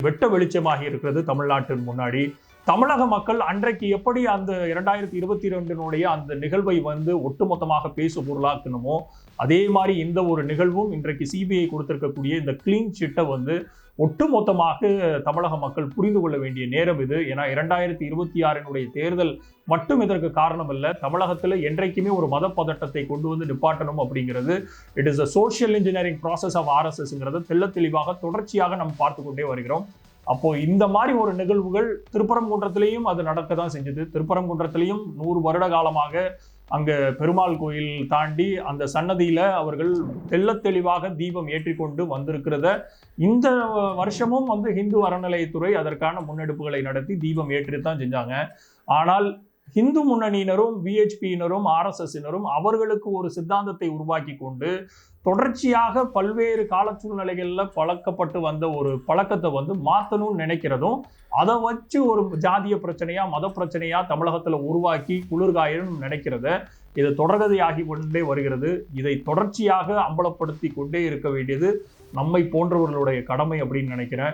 வெட்ட வெளிச்சமாகி இருக்கிறது தமிழ்நாட்டின் முன்னாடி. தமிழக மக்கள் அன்றைக்கு எப்படி அந்த 2022 அந்த நிகழ்வை ஒட்டுமொத்தமாக பேசு பொருளாக்கணுமோ அதே மாதிரி இந்த ஒரு நிகழ்வும் இன்றைக்கு சிபிஐ கொடுத்திருக்கக்கூடிய இந்த கிளீன் சிட்டை ஒட்டுமொத்தமாக தமிழக மக்கள் புரிந்து கொள்ள வேண்டிய நேரம் இது. ஏன்னா 2026 தேர்தல் மட்டும் இதற்கு காரணம் இல்லை. தமிழகத்தில் என்றைக்குமே ஒரு மத பதட்டத்தை கொண்டு நிப்பாட்டணும் அப்படிங்கிறது it is a social engineering process of ஆர்எஸ்எஸ்ங்கிறது தெள்ள தெளிவாக தொடர்ச்சியாக நம்ம பார்த்து கொண்டே வருகிறோம். அப்போ இந்த மாதிரி ஒரு நிகழ்வுகள் திருப்பரங்குன்றத்திலையும் அது நடக்க தான் செஞ்சது. திருப்பரங்குன்றத்திலையும் 100 வருட காலமாக அங்க பெருமாள் கோயில் தாண்டி அந்த சன்னதியில அவர்கள் தெள்ள தெளிவாக தீபம் ஏற்றிக்கொண்டு வந்திருக்கிறத இந்த வருஷமும் ஹிந்து அறநிலையத்துறை அதற்கான முன்னெடுப்புகளை நடத்தி தீபம் ஏற்றித்தான் செஞ்சாங்க. ஆனால் ஹிந்து முன்னணியினரும் விஹெச்பியினரும் ஆர்எஸ்எஸ்ஸினரும் அவர்களுக்கு ஒரு சித்தாந்தத்தை உருவாக்கி கொண்டு தொடர்ச்சியாக பல்வேறு கால சூழ்நிலைகள்ல பழக்கப்பட்டு வந்த ஒரு பழக்கத்தை மாற்றணும்னு நினைக்கிறதும் அதை வச்சு ஒரு ஜாதிய பிரச்சனையா மத பிரச்சனையா தமிழகத்துல உருவாக்கி குளிர்காயன்னு நினைக்கிறத இது தொடர்கதையாகி கொண்டே வருகிறது. இதை தொடர்ச்சியாக அம்பலப்படுத்தி கொண்டே இருக்க வேண்டியது நம்மை போன்றவர்களுடைய கடமை அப்படின்னு நினைக்கிறேன்.